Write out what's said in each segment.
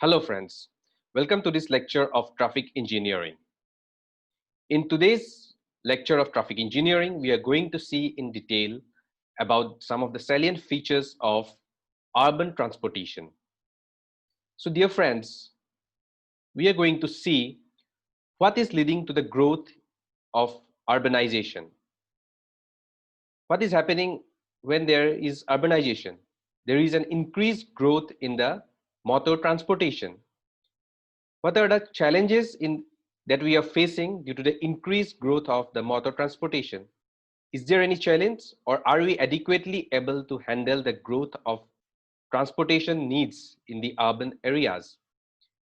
Hello friends, welcome to this lecture of traffic engineering. In today's lecture of traffic engineering, we are going to see in detail about some of the salient features of urban transportation. So dear friends, we are going to see what is leading to the growth of urbanization. What is happening when there is urbanization? There is an increased growth in the motor transportation. What are the challenges that we are facing due to the increased growth of the motor transportation? Is there any challenge, or are we adequately able to handle the growth of transportation needs in the urban areas?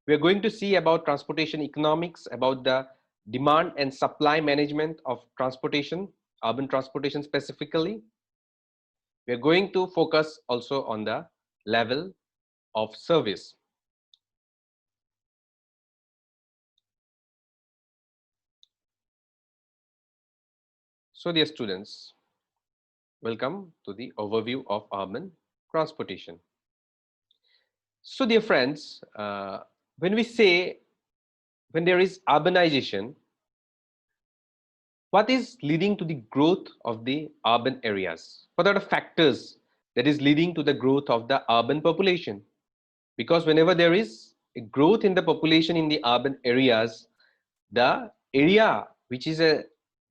We are going to see about transportation economics, about the demand and supply management of transportation, urban transportation specifically. We are going to focus also on the level of service. So dear students, welcome to the overview of urban transportation. So dear friends, when there is urbanization, what is leading to the growth of the urban areas? What are the factors that is leading to the growth of the urban population? Because whenever there is a growth in the population in the urban areas, the area which is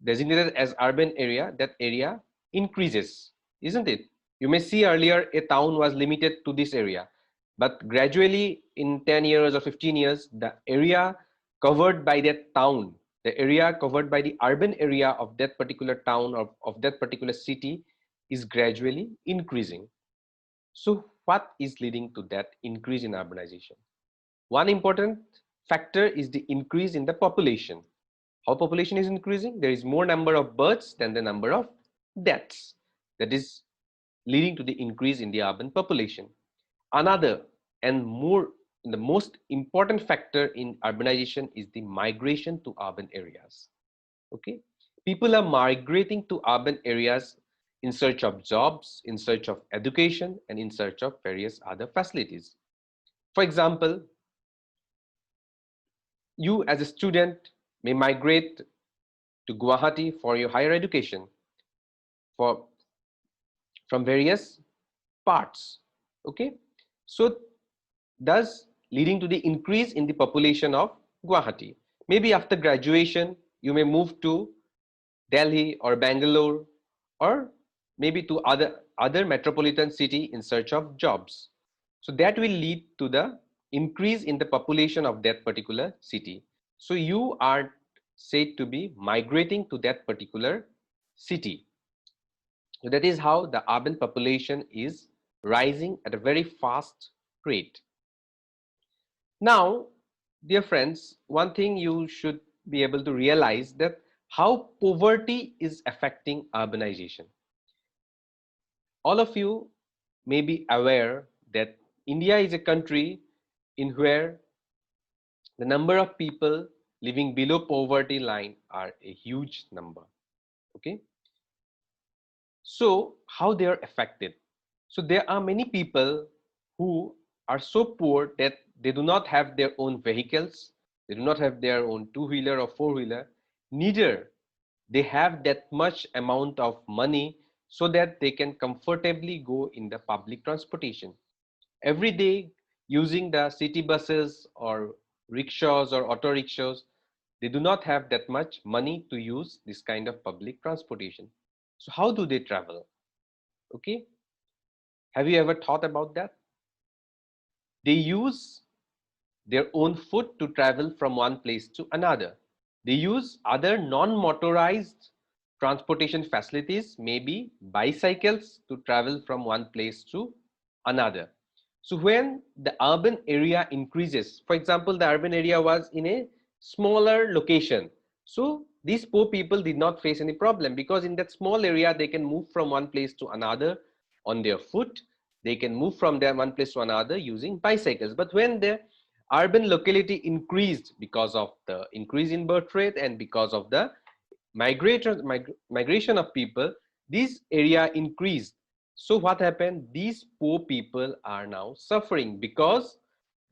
designated as urban area, that area increases, isn't it? You may see earlier a town was limited to this area, but gradually in 10 years or 15 years, the area covered by that town, the area covered by the urban area of that particular town or of that particular city is gradually increasing. So what is leading to that increase in urbanization? One important factor is the increase in the population. How population is increasing? There is more number of births than the number of deaths. That is leading to the increase in the urban population. Another and the most important factor in urbanization is the migration to urban areas. Okay, people are migrating to urban areas in search of jobs, in search of education, and in search of various other facilities. For example, you as a student may migrate to Guwahati for your higher education for from various parts. Okay, so thus leading to the increase in the population of Guwahati. Maybe after graduation you may move to Delhi or Bangalore, or maybe to other metropolitan city in search of jobs. So that will lead to the increase in the population of that particular city. So you are said to be migrating to that particular city. So that is how the urban population is rising at a very fast rate. Now, dear friends, one thing you should be able to realize that how poverty is affecting urbanization. All of you may be aware that India is a country in where the number of people living below poverty line are a huge number. Okay, so how they are affected? So there are many people who are so poor that they do not have their own vehicles, they do not have their own two-wheeler or four-wheeler, neither they have that much amount of money so that they can comfortably go in the public transportation. Every day using the city buses or rickshaws or auto rickshaws, they do not have that much money to use this kind of public transportation. So how do they travel? Okay, have you ever thought about that? They use their own foot to travel from one place to another. They use other non-motorized transportation facilities, maybe bicycles, to travel from one place to another. So when the urban area increases, for example, the urban area was in a smaller location. So these poor people did not face any problem because in that small area, they can move from one place to another on their foot. They can move from there one place to another using bicycles. But when the urban locality increased because of the increase in birth rate and because of the migration of people, this area increased. So what happened? These poor people are now suffering because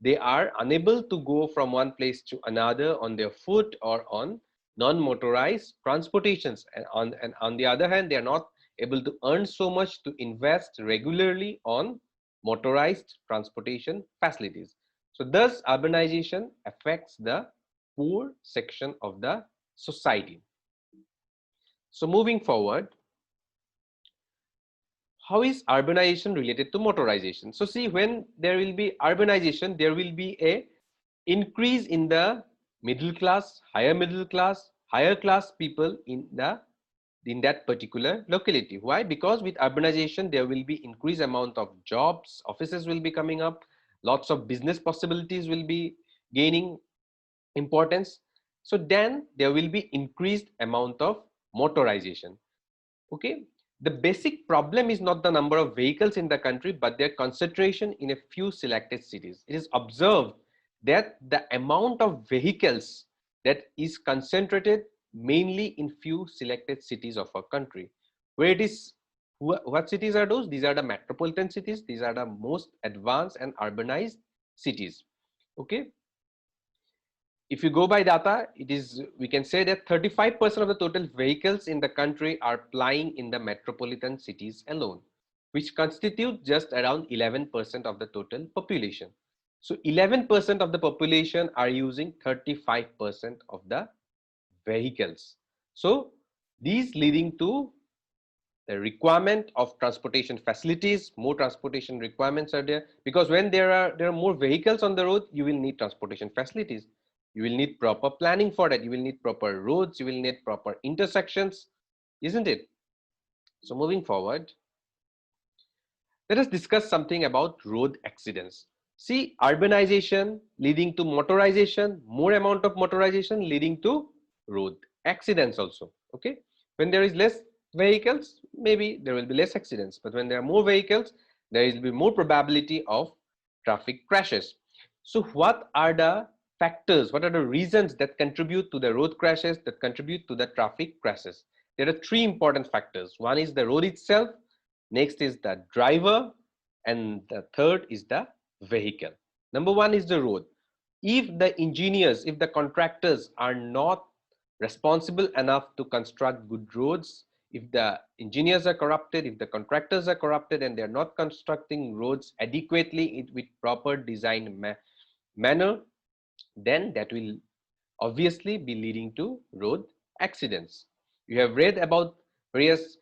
they are unable to go from one place to another on their foot or on non-motorized transportations. And on the other hand, they are not able to earn so much to invest regularly on motorized transportation facilities. So thus urbanization affects the poor section of the society. So moving forward, how is urbanization related to motorization? So see, when there will be urbanization, there will be a increase in the middle class, higher class people in that particular locality. Why? Because with urbanization, there will be increased amount of jobs, offices will be coming up, lots of business possibilities will be gaining importance. So then there will be increased amount of motorization. Okay, the basic problem is not the number of vehicles in the country, but their concentration in a few selected cities. It is observed that the amount of vehicles that is concentrated mainly in few selected cities of our country. Where it is, what cities are those? These are the metropolitan cities. These are the most advanced and urbanized cities. Okay, if you go by data, it is, we can say that 35% of the total vehicles in the country are plying in the metropolitan cities alone, which constitute just around 11% of the total population. So 11% of the population are using 35% of the vehicles. So these leading to the requirement of transportation facilities. More transportation requirements are there, because when there are more vehicles on the road, you will need transportation facilities. You will need proper planning for that. You will need proper roads. You will need proper intersections, isn't it? So moving forward, let us discuss something about road accidents. See, urbanization leading to motorization, more amount of motorization leading to road accidents also. Okay, when there is less vehicles, maybe there will be less accidents, but when there are more vehicles, there will be more probability of traffic crashes. So what are the factors, what are the reasons that contribute to the road crashes, that contribute to the traffic crashes? There are three important factors. One is the road itself, next is the driver, and the third is the vehicle. Number one is the road. If the engineers, if the contractors are not responsible enough to construct good roads, if the engineers are corrupted, if the contractors are corrupted and they are not constructing roads adequately with proper design manner, then that will obviously be leading to road accidents. You have read about various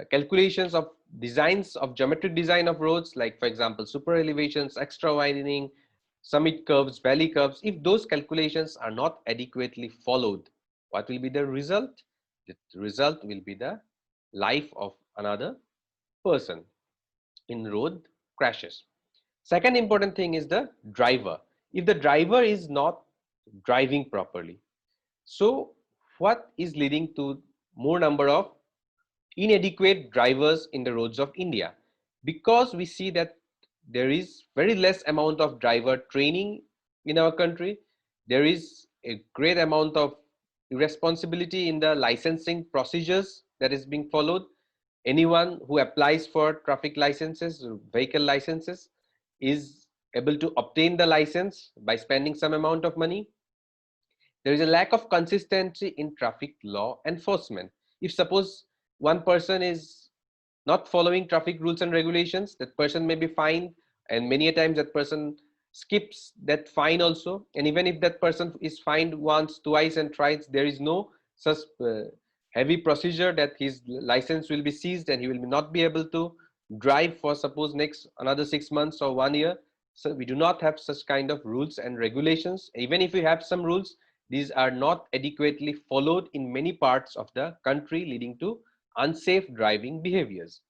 calculations of designs of geometric design of roads, like for example super elevations, extra widening, summit curves, valley curves. If those calculations are not adequately followed, what will be the result? The result will be the life of another person in road crashes. Second important thing is the driver. If the driver is not driving properly, so what is leading to more number of inadequate drivers in the roads of India? Because we see that there is very less amount of driver training in our country. There is a great amount of irresponsibility in the licensing procedures that is being followed. Anyone who applies for traffic licenses, vehicle licenses, is able to obtain the license by spending some amount of money. There is a lack of consistency in traffic law enforcement. If suppose one person is not following traffic rules and regulations, that person may be fined, and many a times that person skips that fine also. And even if that person is fined once, twice and thrice, there is no such heavy procedure that his license will be seized and he will not be able to drive for suppose next another 6 months or 1 year. So we do not have such kind of rules and regulations. Even if we have some rules, these are not adequately followed in many parts of the country, leading to unsafe driving behaviors.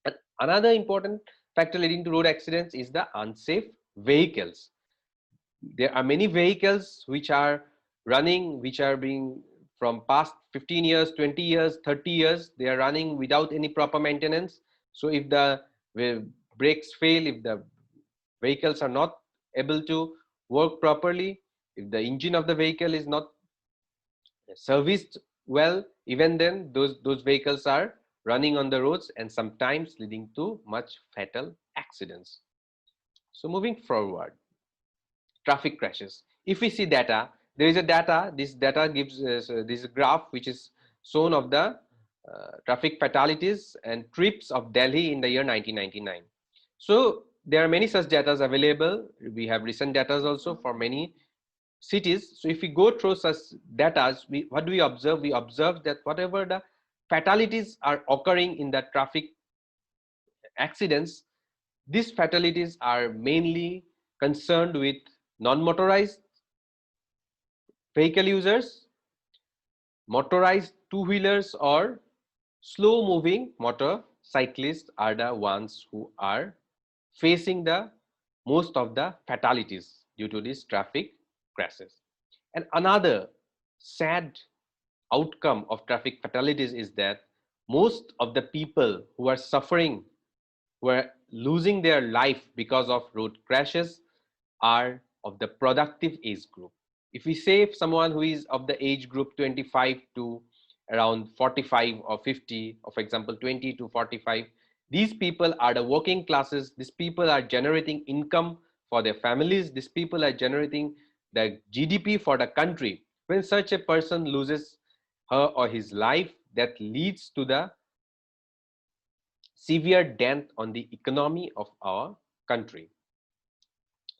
And another important factor leading to road accidents is the unsafe vehicles. There are many vehicles which are running, which are being from past 15 years, 20 years, 30 years, they are running without any proper maintenance. So if the brakes fail, if the vehicles are not able to work properly, if the engine of the vehicle is not serviced well, even then those vehicles are running on the roads and sometimes leading to much fatal accidents. So moving forward, traffic crashes. If we see data, there is a data, this data gives this graph which is shown of the traffic fatalities and trips of Delhi in the year 1999. So there are many such data available. We have recent data also for many cities. So if we go through such data, what do we observe? We observe that whatever the fatalities are occurring in the traffic accidents, these fatalities are mainly concerned with non-motorized vehicle users, motorized two-wheelers, or slow-moving motorcyclists are the ones who are facing the most of the fatalities due to these traffic crashes. And another sad outcome of traffic fatalities is that most of the people who are suffering, who are losing their life because of road crashes, are of the productive age group. If we say someone who is of the age group 25 to around 45 or 50, or for example 20 to 45, these people are the working classes. These people are generating income for their families. These people are generating the GDP for the country. When such a person loses her or his life, that leads to the severe dent on the economy of our country.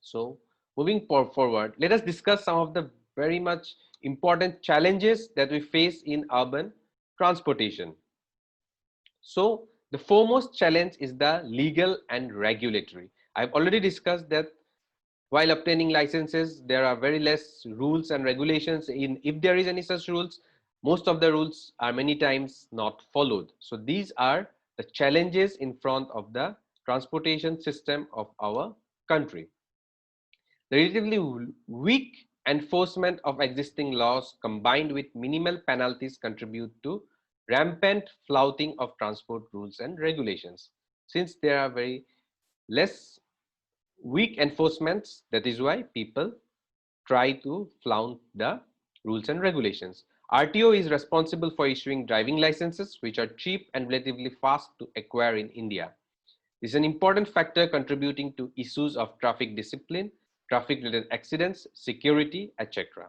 So moving forward, let us discuss some of the very much important challenges that we face in urban transportation. So the foremost challenge is the legal and regulatory. I've already discussed that while obtaining licenses, there are very less rules and regulations. If there is any such rules, most of the rules are many times not followed. So these are the challenges in front of the transportation system of our country. The relatively weak enforcement of existing laws combined with minimal penalties contribute to rampant flouting of transport rules and regulations. Since there are very less weak enforcements, that is why people try to flout the rules and regulations. RTO is responsible for issuing driving licenses, which are cheap and relatively fast to acquire in India. This is an important factor contributing to issues of traffic discipline, traffic-related accidents, security, etc.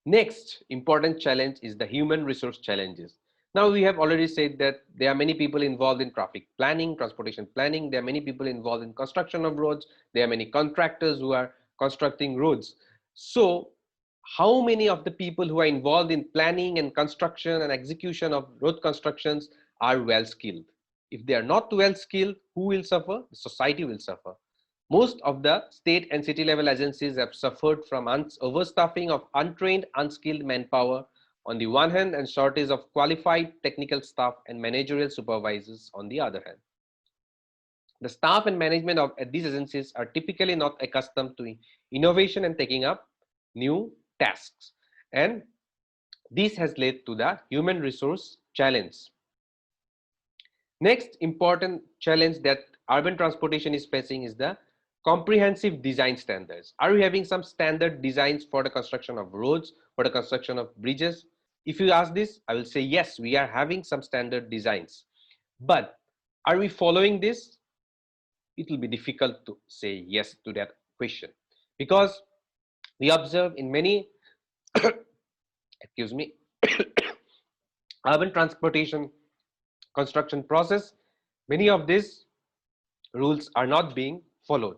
Next important challenge is the human resource challenges. Now we have already said that there are many people involved in traffic planning, transportation planning. There are many people involved in construction of roads. There are many contractors who are constructing roads. So how many of the people who are involved in planning and construction and execution of road constructions are well skilled? If they are not well skilled, who will suffer? The society will suffer. Most of the state and city level agencies have suffered from overstaffing of untrained, unskilled manpower on the one hand and shortage of qualified technical staff and managerial supervisors on the other hand. The staff and management of these agencies are typically not accustomed to innovation and taking up new tasks. And this has led to the human resource challenge. Next important challenge that urban transportation is facing is the comprehensive design standards. Are we having some standard designs for the construction of roads, for the construction of bridges? If you ask this, I will say yes, we are having some standard designs. But are we following this? It will be difficult to say yes to that question, because we observe in many excuse me urban transportation construction process, many of these rules are not being followed.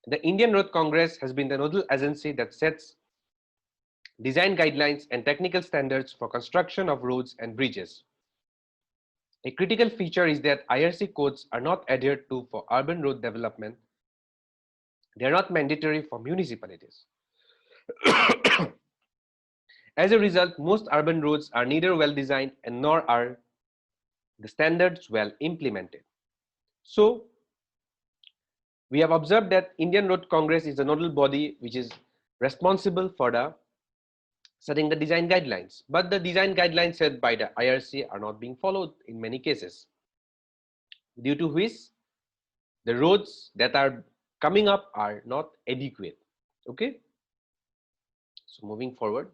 The Indian Road Congress has been the nodal agency that sets design guidelines and technical standards for construction of roads and bridges. A critical feature is that IRC codes are not adhered to for urban road development. They are not mandatory for municipalities. As a result, most urban roads are neither well designed and nor are the standards well implemented. So, we have observed that Indian Road Congress is a nodal body which is responsible for the setting the design guidelines, but the design guidelines set by the IRC are not being followed in many cases, due to which the roads that are coming up are not adequate. Okay, so moving forward,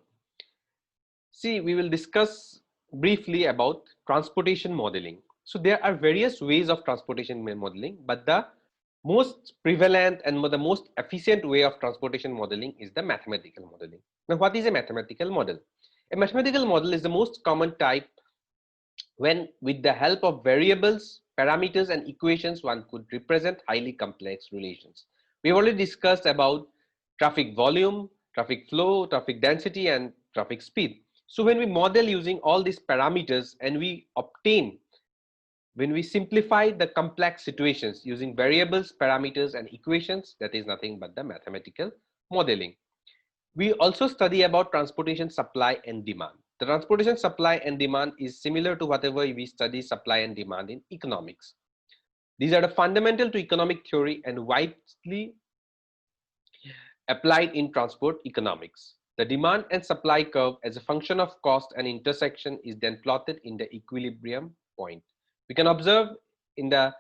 see, we will discuss briefly about transportation modeling. So there are various ways of transportation modeling, but the most prevalent and the most efficient way of transportation modeling is the mathematical modeling. Now, what is a mathematical model? A mathematical model is the most common type when, with the help of variables, parameters, and equations, one could represent highly complex relations. We've already discussed about traffic volume, traffic flow, traffic density, and traffic speed. So when we model using all these parameters and when we simplify the complex situations using variables, parameters, and equations, that is nothing but the mathematical modeling. We also study about transportation supply and demand. The transportation supply and demand is similar to whatever we study supply and demand in economics. These are the fundamental to economic theory and widely applied in transport economics. The demand and supply curve as a function of cost and intersection is then plotted in the equilibrium point. We can observe in the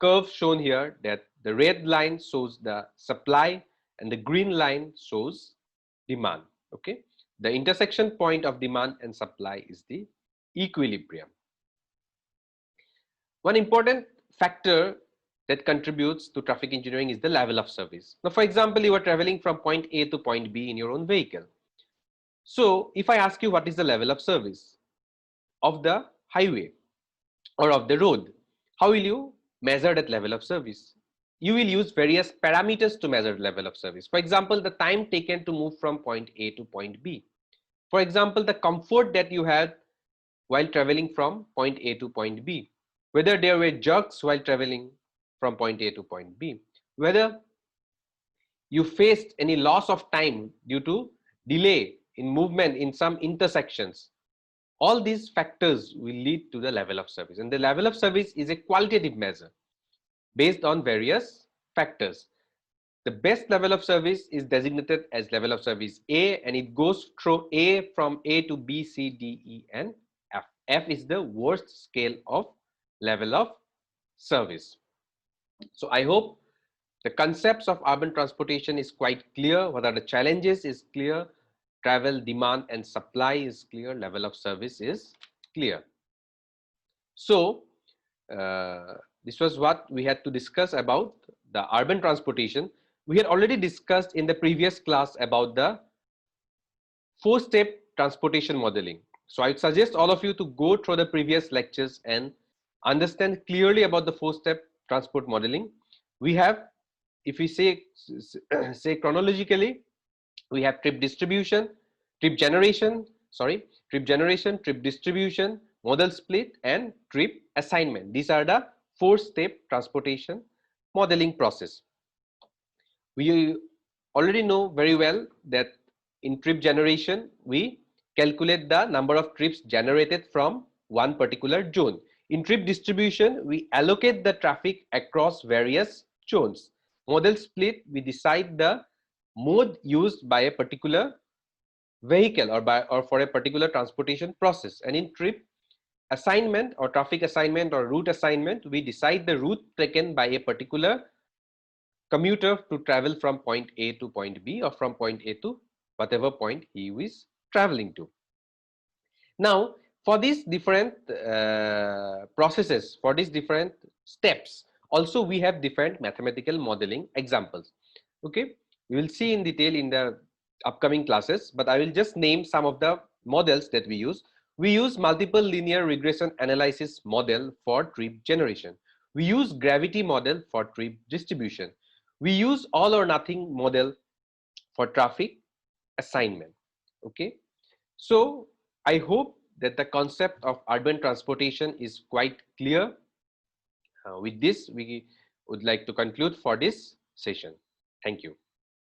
curve shown here that the red line shows the supply and the green line shows demand. Okay, the intersection point of demand and supply is the equilibrium. One important factor that contributes to traffic engineering is the level of service. Now, for example, you are traveling from point A to point B in your own vehicle. So if I ask you what is the level of service of the highway or of the road, how will you measure that level of service? You will use various parameters to measure the level of service. For example, the time taken to move from point A to point B. For example, the comfort that you had while traveling from point A to point B. Whether there were jerks while traveling from point A to point B. Whether you faced any loss of time due to delay in movement in some intersections. All these factors will lead to the level of service, and the level of service is a qualitative measure based on various factors. The best level of service is designated as level of service A, and it goes through A from A to B, C, D, E, and F. F is the worst scale of level of service. So I hope the concepts of urban transportation is quite clear. What are the challenges is clear. Travel, demand, and supply is clear. Level of service is clear. So this was what we had to discuss about the urban transportation. We had already discussed in the previous class about the 4-step transportation modeling. So I would suggest all of you to go through the previous lectures and understand clearly about the 4-step transport modeling. We have, if we say chronologically, we have trip generation, trip distribution, modal split, and trip assignment. These are the 4-step transportation modeling process. We already know very well that in trip generation, we calculate the number of trips generated from one particular zone. In trip distribution, we allocate the traffic across various zones. Modal split, we decide the mode used by a particular vehicle or for a particular transportation process. And in trip assignment or traffic assignment or route assignment, we decide the route taken by a particular commuter to travel from point A to point B or from point A to whatever point he is traveling to. Now, for these different processes, for these different steps, also we have different mathematical modeling examples. Okay, we will see in detail in the upcoming classes, but I will just name some of the models that we use. We use multiple linear regression analysis model for trip generation. We use gravity model for trip distribution. We use all or nothing model for traffic assignment. Okay, so I hope that the concept of urban transportation is quite clear. With this, we would like to conclude for this session. Thank you.